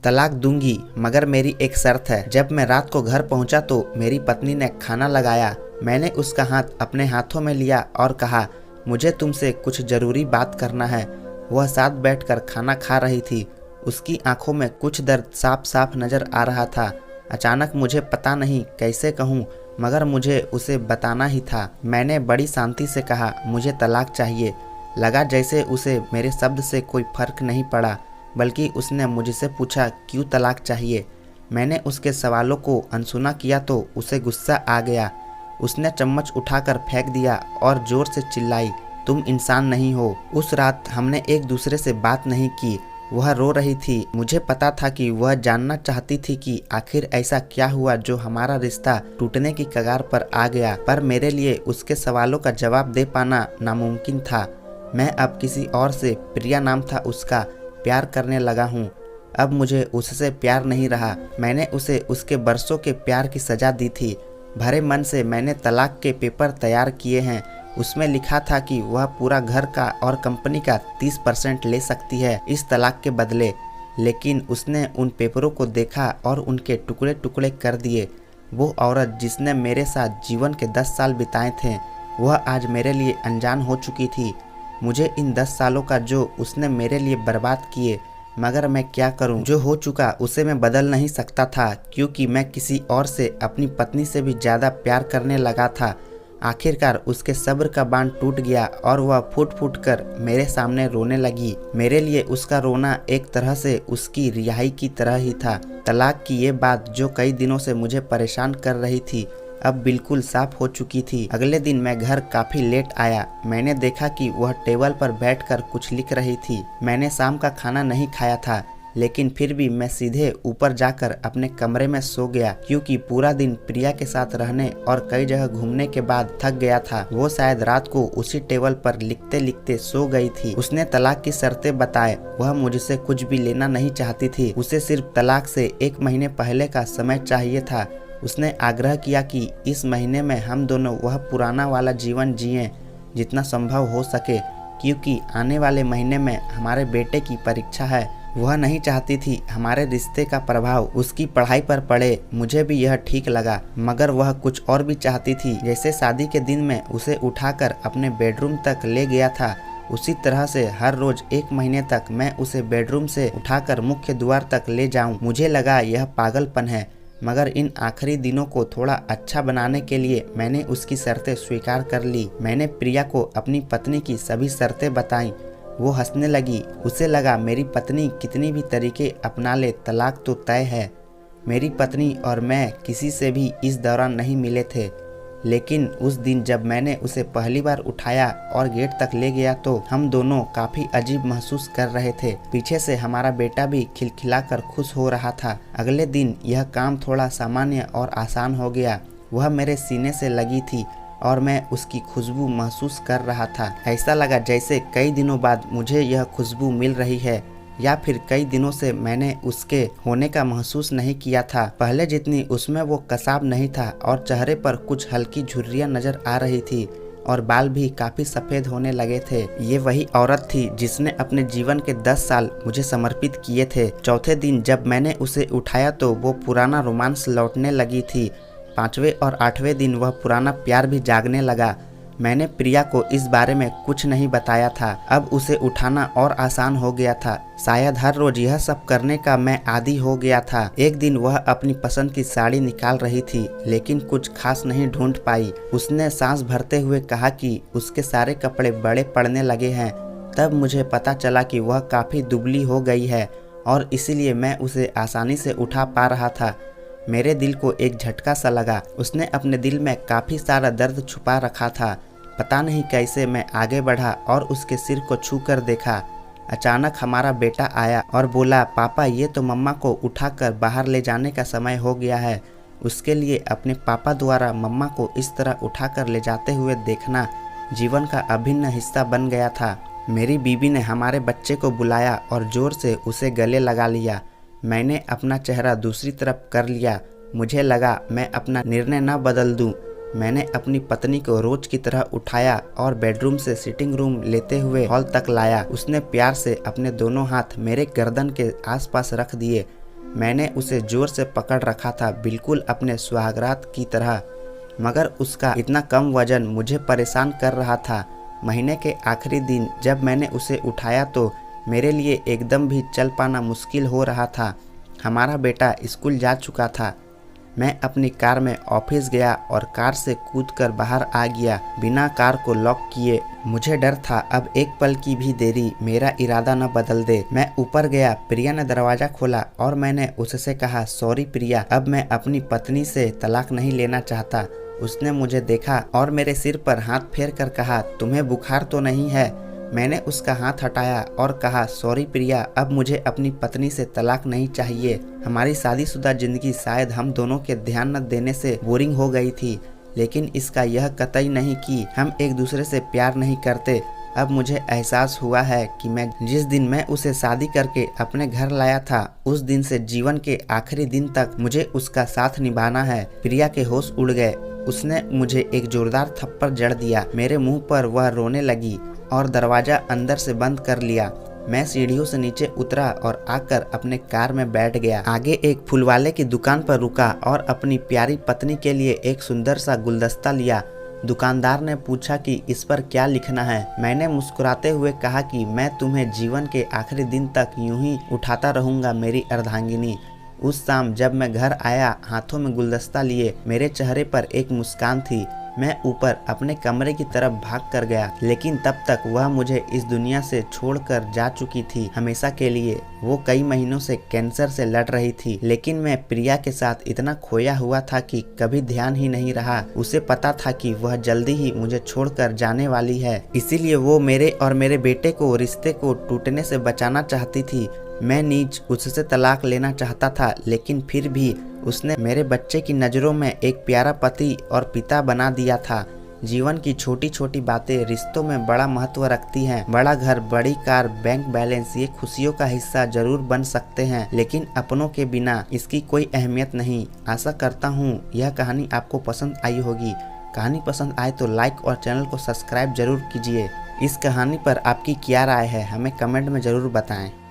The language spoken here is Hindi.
तलाक दूंगी, मगर मेरी एक शर्त है। जब मैं रात को घर पहुंचा तो मेरी पत्नी ने खाना लगाया। मैंने उसका हाथ अपने हाथों में लिया और कहा, मुझे तुमसे कुछ ज़रूरी बात करना है। वह साथ बैठकर खाना खा रही थी। उसकी आंखों में कुछ दर्द साफ साफ नज़र आ रहा था। अचानक मुझे पता नहीं कैसे कहूँ, मगर मुझे उसे बताना ही था। मैंने बड़ी शांति से कहा, मुझे तलाक चाहिए। लगा जैसे उसे मेरे शब्द से कोई फर्क नहीं पड़ा, बल्कि उसने मुझसे पूछा, क्यों तलाक चाहिए। मैंने उसके सवालों को अनसुना किया तो उसे गुस्सा आ गया। उसने चम्मच उठाकर फेंक दिया और ज़ोर से चिल्लाई, तुम इंसान नहीं हो। उस रात हमने एक दूसरे से बात नहीं की। वह रो रही थी। मुझे पता था कि वह जानना चाहती थी कि आखिर ऐसा क्या हुआ जो हमारा रिश्ता टूटने की कगार पर आ गया, पर मेरे लिए उसके सवालों का जवाब दे पाना नामुमकिन था। मैं अब किसी और से, प्रिया नाम था उसका, प्यार करने लगा हूँ। अब मुझे उससे प्यार नहीं रहा। मैंने उसे उसके बरसों के प्यार की सज़ा दी थी। भरे मन से मैंने तलाक के पेपर तैयार किए हैं। उसमें लिखा था कि वह पूरा घर का और कंपनी का 30% ले सकती है इस तलाक के बदले। लेकिन उसने उन पेपरों को देखा और उनके टुकड़े टुकड़े कर दिए। वो औरत जिसने मेरे साथ जीवन के 10 साल बिताए थे, वह आज मेरे लिए अनजान हो चुकी थी। मुझे इन 10 सालों का जो उसने मेरे लिए बर्बाद किए, मगर मैं क्या करूं? जो हो चुका उसे मैं बदल नहीं सकता था, क्योंकि मैं किसी और से, अपनी पत्नी से भी ज़्यादा प्यार करने लगा था। आखिरकार उसके सब्र का बांध टूट गया और वह फूट फूट कर मेरे सामने रोने लगी। मेरे लिए उसका रोना एक तरह से उसकी रिहाई की तरह ही था। तलाक की ये बात जो कई दिनों से मुझे परेशान कर रही थी, अब बिल्कुल साफ हो चुकी थी। अगले दिन मैं घर काफी लेट आया। मैंने देखा कि वह टेबल पर बैठकर कुछ लिख रही थी। मैंने शाम का खाना नहीं खाया था, लेकिन फिर भी मैं सीधे ऊपर जाकर अपने कमरे में सो गया, क्योंकि पूरा दिन प्रिया के साथ रहने और कई जगह घूमने के बाद थक गया था। वो शायद रात को उसी टेबल पर लिखते लिखते सो गई थी। उसने तलाक की शर्तें बताए। वह मुझसे कुछ भी लेना नहीं चाहती थी। उसे सिर्फ तलाक से 1 महीने पहले का समय चाहिए था। उसने आग्रह किया कि इस महीने में हम दोनों वह पुराना वाला जीवन जिएं जितना संभव हो सके, क्योंकि आने वाले महीने में हमारे बेटे की परीक्षा है। वह नहीं चाहती थी हमारे रिश्ते का प्रभाव उसकी पढ़ाई पर पड़े। मुझे भी यह ठीक लगा, मगर वह कुछ और भी चाहती थी। जैसे शादी के दिन में उसे उठाकर अपने बेडरूम तक ले गया था, उसी तरह से हर रोज 1 महीने तक मैं उसे बेडरूम से उठाकर मुख्य द्वार तक ले जाऊं। मुझे लगा यह पागलपन है, मगर इन आखिरी दिनों को थोड़ा अच्छा बनाने के लिए मैंने उसकी शर्तें स्वीकार कर ली। मैंने प्रिया को अपनी पत्नी की सभी शर्तें बताईं। वो हंसने लगी। उसे लगा मेरी पत्नी कितनी भी तरीके अपना ले, तलाक तो तय है। मेरी पत्नी और मैं किसी से भी इस दौरान नहीं मिले थे, लेकिन उस दिन जब मैंने उसे पहली बार उठाया और गेट तक ले गया तो हम दोनों काफी अजीब महसूस कर रहे थे। पीछे से हमारा बेटा भी खिलखिलाकर खुश हो रहा था। अगले दिन यह काम थोड़ा सामान्य और आसान हो गया। वह मेरे सीने से लगी थी और मैं उसकी खुशबू महसूस कर रहा था। ऐसा लगा जैसे कई दिनों बाद मुझे यह खुशबू मिल रही है, या फिर कई दिनों से मैंने उसके होने का महसूस नहीं किया था। पहले जितनी उसमें वो कसाब नहीं था और चेहरे पर कुछ हल्की झुर्रियां नजर आ रही थी और बाल भी काफी सफेद होने लगे थे। ये वही औरत थी जिसने अपने जीवन के 10 साल मुझे समर्पित किए थे। चौथे दिन जब मैंने उसे उठाया तो वो पुराना रोमांस लौटने लगी थी। 5वें और 8वें दिन वह पुराना प्यार भी जागने लगा। मैंने प्रिया को इस बारे में कुछ नहीं बताया था। अब उसे उठाना और आसान हो गया था। शायद हर रोज यह सब करने का मैं आदी हो गया था। एक दिन वह अपनी पसंद की साड़ी निकाल रही थी, लेकिन कुछ खास नहीं ढूंढ पाई। उसने सांस भरते हुए कहा कि उसके सारे कपड़े बड़े पड़ने लगे हैं। तब मुझे पता चला कि वह काफी दुबली हो गई है और इसीलिए मैं उसे आसानी से उठा पा रहा था। मेरे दिल को एक झटका सा लगा। उसने अपने दिल में काफी सारा दर्द छुपा रखा था। पता नहीं कैसे मैं आगे बढ़ा और उसके सिर को छू कर देखा। अचानक हमारा बेटा आया और बोला, पापा ये तो मम्मा को उठाकर बाहर ले जाने का समय हो गया है। उसके लिए अपने पापा द्वारा मम्मा को इस तरह उठाकर ले जाते हुए देखना जीवन का अभिन्न हिस्सा बन गया था। मेरी बीवी ने हमारे बच्चे को बुलाया और जोर से उसे गले लगा लिया। मैंने अपना चेहरा दूसरी तरफ कर लिया। मुझे लगा मैं अपना निर्णय न बदल दूं। मैंने अपनी पत्नी को रोज की तरह उठाया और बेडरूम से सिटिंग रूम लेते हुए हॉल तक लाया। उसने प्यार से अपने दोनों हाथ मेरे गर्दन के आसपास रख दिए। मैंने उसे जोर से पकड़ रखा था, बिल्कुल अपने सुहागरात की तरह, मगर उसका इतना कम वजन मुझे परेशान कर रहा था। महीने के आखिरी दिन जब मैंने उसे उठाया तो मेरे लिए एकदम भी चल पाना मुश्किल हो रहा था। हमारा बेटा स्कूल जा चुका था। मैं अपनी कार में ऑफिस गया और कार से कूदकर बाहर आ गया, बिना कार को लॉक किए। मुझे डर था अब एक पल की भी देरी मेरा इरादा न बदल दे। मैं ऊपर गया, प्रिया ने दरवाज़ा खोला और मैंने उससे कहा, सॉरी प्रिया, अब मैं अपनी पत्नी से तलाक नहीं लेना चाहता। उसने मुझे देखा और मेरे सिर पर हाथ फेर कर कहा, तुम्हें बुखार तो नहीं है? मैंने उसका हाथ हटाया और कहा, सॉरी प्रिया, अब मुझे अपनी पत्नी से तलाक नहीं चाहिए। हमारी शादीशुदा जिंदगी शायद हम दोनों के ध्यान न देने से बोरिंग हो गई थी, लेकिन इसका यह कतई नहीं कि हम एक दूसरे से प्यार नहीं करते। अब मुझे एहसास हुआ है कि जिस दिन मैं उसे शादी करके अपने घर लाया था, उस दिन से जीवन के आखिरी दिन तक मुझे उसका साथ निभाना है। प्रिया के होश उड़ गए। उसने मुझे एक जोरदार थप्पड़ जड़ दिया। मेरे मुंह पर वह रोने लगी और दरवाजा अंदर से बंद कर लिया। मैं सीढ़ियों से नीचे उतरा और आकर अपने कार में बैठ गया। आगे एक फूलवाले की दुकान पर रुका और अपनी प्यारी पत्नी के लिए एक सुंदर सा गुलदस्ता लिया। दुकानदार ने पूछा कि इस पर क्या लिखना है। मैंने मुस्कुराते हुए कहा कि मैं तुम्हें जीवन के आखिरी दिन तक यूं ही उठाता रहूंगा मेरी अर्धांगिनी। उस शाम जब मैं घर आया, हाथों में गुलदस्ता लिए, मेरे चेहरे पर एक मुस्कान थी। मैं ऊपर अपने कमरे की तरफ भाग कर गया, लेकिन तब तक वह मुझे इस दुनिया से छोड़कर जा चुकी थी हमेशा के लिए। वो कई महीनों से कैंसर से लड़ रही थी, लेकिन मैं प्रिया के साथ इतना खोया हुआ था कि कभी ध्यान ही नहीं रहा। उसे पता था कि वह जल्दी ही मुझे छोड़कर जाने वाली है, इसीलिए वो मेरे और मेरे बेटे को रिश्ते को टूटने से बचाना चाहती थी। मैं नीच उससे तलाक लेना चाहता था, लेकिन फिर भी उसने मेरे बच्चे की नज़रों में एक प्यारा पति और पिता बना दिया था। जीवन की छोटी छोटी बातें रिश्तों में बड़ा महत्व रखती हैं। बड़ा घर, बड़ी कार, बैंक बैलेंस, ये खुशियों का हिस्सा जरूर बन सकते हैं, लेकिन अपनों के बिना इसकी कोई अहमियत नहीं। आशा करता हूँ यह कहानी आपको पसंद आई होगी। कहानी पसंद आए तो लाइक और चैनल को सब्सक्राइब जरूर कीजिए। इस कहानी पर आपकी क्या राय है, हमें कमेंट में ज़रूर बताएं।